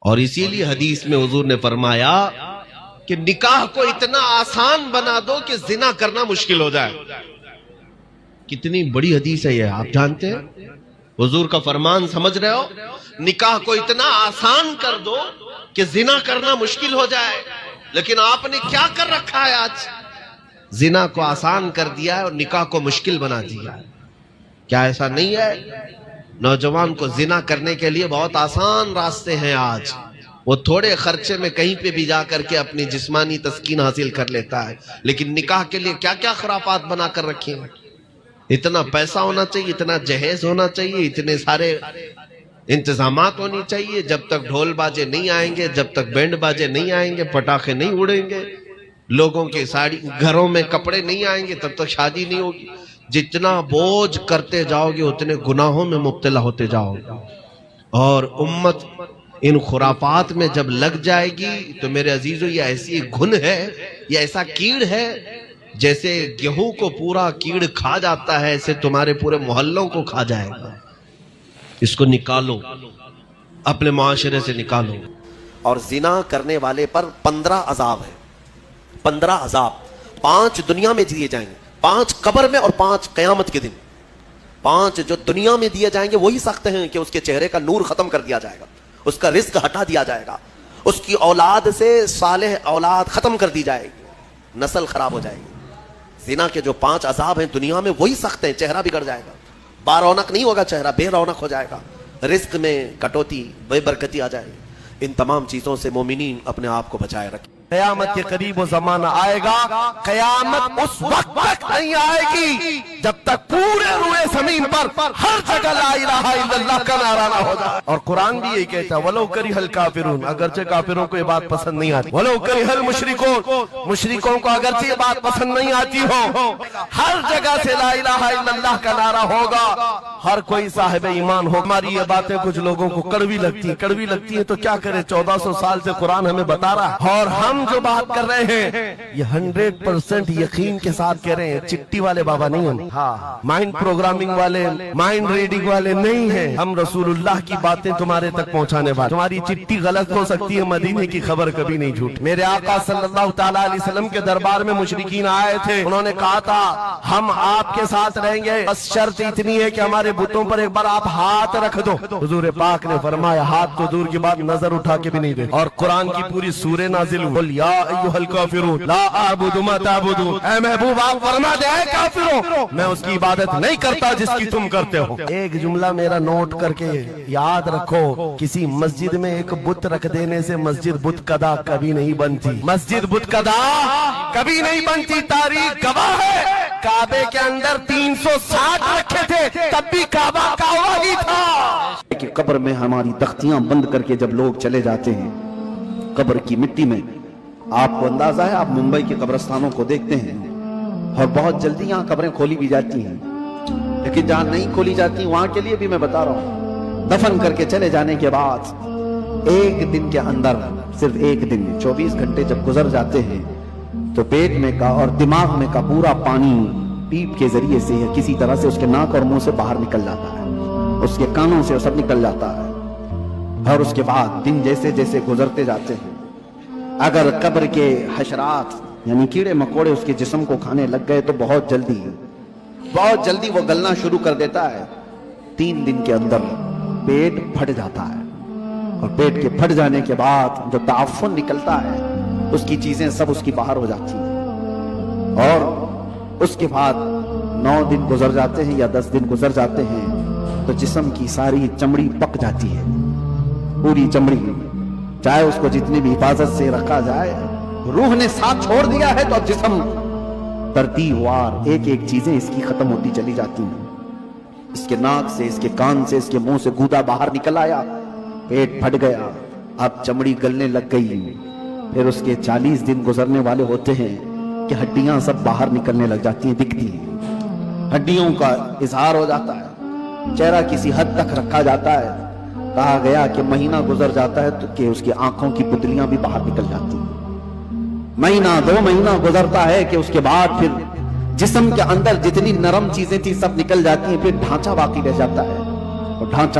اور اسی لیے حدیث میں حضور نے فرمایا کہ نکاح کو اتنا آسان بنا دو کہ زنا کرنا مشکل ہو جائے. کتنی بڑی حدیث ہے یہ، آپ جانتے ہیں حضور کا فرمان سمجھ رہے ہو؟ نکاح کو اتنا آسان کر دو کہ زنا کرنا مشکل ہو جائے. لیکن آپ نے کیا کر رکھا ہے؟ آج زنا کو آسان کر دیا ہے اور نکاح کو مشکل بنا دیا ہے. کیا ایسا نہیں ہے؟ نوجوان کو زنا کرنے کے لیے بہت آسان راستے ہیں آج. وہ تھوڑے خرچے میں کہیں پہ بھی جا کر کے اپنی جسمانی تسکین حاصل کر لیتا ہے. لیکن نکاح کے لیے کیا کیا خرافات بنا کر رکھے ہیں. اتنا پیسہ ہونا چاہیے، اتنا جہیز ہونا چاہیے، اتنے سارے انتظامات ہونی چاہیے. جب تک ڈھول باجے نہیں آئیں گے، جب تک بینڈ باجے نہیں آئیں گے، پٹاخے نہیں اڑیں گے، لوگوں کے ساڑی گھروں میں کپڑے نہیں آئیں گے، تب تک شادی نہیں ہوگی. جتنا بوجھ کرتے جاؤ گے اتنے گناہوں میں مبتلا ہوتے جاؤ گے. اور امت ان خرافات میں جب لگ جائے گی تو میرے عزیزو یہ ایسی گھن ہے، یہ ایسا کیڑ ہے، جیسے گیہوں کو پورا کیڑ کھا جاتا ہے ایسے تمہارے پورے محلوں کو کھا جائے گا. اس کو نکالو، اپنے معاشرے سے نکالو. اور زنا کرنے والے پر 15 عذاب ہے. 15 عذاب، 5 دنیا میں دیے جائیں گے، 5 قبر میں اور 5 قیامت کے دن. 5 جو دنیا میں دیے جائیں گے وہی سخت ہیں کہ اس کے چہرے کا نور ختم کر دیا جائے گا، اس کا رزق ہٹا دیا جائے گا، اس کی اولاد سے صالح اولاد ختم کر دی جائے گی، نسل خراب ہو جائے گی. زنا کے جو 5 عذاب ہیں دنیا میں وہی سخت ہیں. چہرہ بگڑ جائے گا، با رونق نہیں ہوگا، چہرہ بے رونق ہو جائے گا، رزق میں کٹوتی، بے برکتی آ جائے گی. ان تمام چیزوں سے مومنین اپنے آپ کو بچائے رکھیں. قیامت کے قریب وہ زمانہ آئے گا، قیامت اس وقت تک نہیں آئے گی جب تک پورے روئے زمین پر ہر جگہ لا الہ الا اللہ کا نعرہ نہ ہو جائے. اور قرآن بھی یہی کہتا ہے وَلَوْ كَرِهَ الْكَافِرُونَ، اگرچہ کافروں کو یہ بات پسند نہیں آتی. وَلَوْ كَرِهَ الْمُشْرِكُونَ، مشرکوں کو اگرچہ یہ بات پسند نہیں آتی ہو، ہر جگہ سے لا الہ الا اللہ کا نعرہ ہوگا، ہر کوئی صاحب ایمان ہو. ہماری یہ باتیں کچھ لوگوں کو کڑوی لگتی ہیں تو کیا کرے، 1400 سال سے قرآن ہمیں بتا رہا ہے. اور ہم جو بات کر رہے ہیں یہ 100% یقین کے ساتھ کہہ رہے ہیں. چٹی والے بابا نہیں ہم، مائنڈ پروگرامنگ والے، مائنڈ ریڈنگ والے نہیں ہیں. ہم رسول اللہ کی باتیں تمہارے تک پہنچانے والے. تمہاری چٹی غلط ہو سکتی ہے، مدینے کی خبر کبھی نہیں جھوٹ. میرے آقا صلی اللہ تعالیٰ علیہ وسلم کے دربار میں مشرکین آئے تھے، انہوں نے کہا تھا ہم آپ کے ساتھ رہیں گے، بس شرط اتنی ہے کہ ہمارے بتوں پر ایک بار آپ ہاتھ رکھ دو. حضور پاک نے فرمایا ہاتھ تو دور کی بات، نظر اٹھا کے بھی نہیں دے. اور قرآن کی پوری سورہ نازل ہوئی، یا ایھا الکافرون لا اعبد ما تعبدون. اے محبوب آپ فرما دے اے کافروں میں اس کی عبادت نہیں کرتا جس کی تم کرتے ہو. ایک جملہ میرا نوٹ کر کے یاد رکھو، کسی مسجد میں ایک بت رکھ دینے سے مسجد بت کدا کبھی نہیں بنتی. مسجد بت کدا کبھی نہیں بنتی. تاریخ گواہ ہے کعبے کے اندر 360 رکھے تھے تب بھی کعبہ کعبہ ہی تھا. کہ قبر میں ہماری تختیاں بند کر کے جب لوگ چلے جاتے ہیں قبر کی مٹی میں، آپ کو اندازہ ہے، آپ ممبئی کے قبرستانوں کو دیکھتے ہیں اور بہت جلدی یہاں قبریں کھولی بھی جاتی ہیں، لیکن جہاں نہیں کھولی جاتی وہاں کے لیے بھی میں بتا رہا ہوں، دفن کر کے چلے جانے کے بعد ایک دن کے اندر، صرف ایک دن میں 24 گھنٹے جب گزر جاتے ہیں تو پیٹ میں کا اور دماغ میں کا پورا پانی پیپ کے ذریعے سے یا کسی طرح سے اس کے ناک اور منہ سے باہر نکل جاتا ہے، اس کے کانوں سے سب نکل جاتا ہے. اور اس کے بعد دن جیسے جیسے گزرتے جاتے ہیں، اگر قبر کے حشرات یعنی کیڑے مکوڑے اس کے جسم کو کھانے لگ گئے تو بہت جلدی وہ گلنا شروع کر دیتا ہے. 3 دن کے اندر پیٹ پھٹ جاتا ہے، اور پیٹ کے پھٹ جانے کے بعد جو تعفن نکلتا ہے اس کی چیزیں سب اس کی باہر ہو جاتی ہیں. اور اس کے بعد 9 دن گزر جاتے ہیں یا 10 دن گزر جاتے ہیں تو جسم کی ساری چمڑی پک جاتی ہے، پوری چمڑی، چاہے اس کو جتنی بھی حفاظت سے رکھا جائے، روح نے ساتھ چھوڑ دیا ہے تو اب جسم ترتیب وار ایک ایک چیزیں اس کی ختم ہوتی چلی جاتی ہیں. اس کے ناک سے، اس کے کان سے، اس کے منہ سے گودا باہر نکل آیا، پیٹ پھٹ گیا، اب چمڑی گلنے لگ گئی. پھر اس کے 40 دن گزرنے والے ہوتے ہیں کہ ہڈیاں سب باہر نکلنے لگ جاتی ہیں، دکھتی ہیں، ہڈیوں کا اظہار ہو جاتا ہے، چہرہ کسی حد تک رکھا جاتا ہے. کہا گیا کہ مہینہ گزر جاتا ہے تو کہ اس کی آنکھوں کی پتلیاں بھی باہر نکل جاتی ہیں. مہینہ 2 مہینہ گزرتا ہے کہ اس کے بعد پھر جسم کے اندر جتنی نرم چیزیں تھی سب نکل جاتی ہیں، پھر ڈھانچہ باقی رہ جاتا ہے، اور ڈھانچہ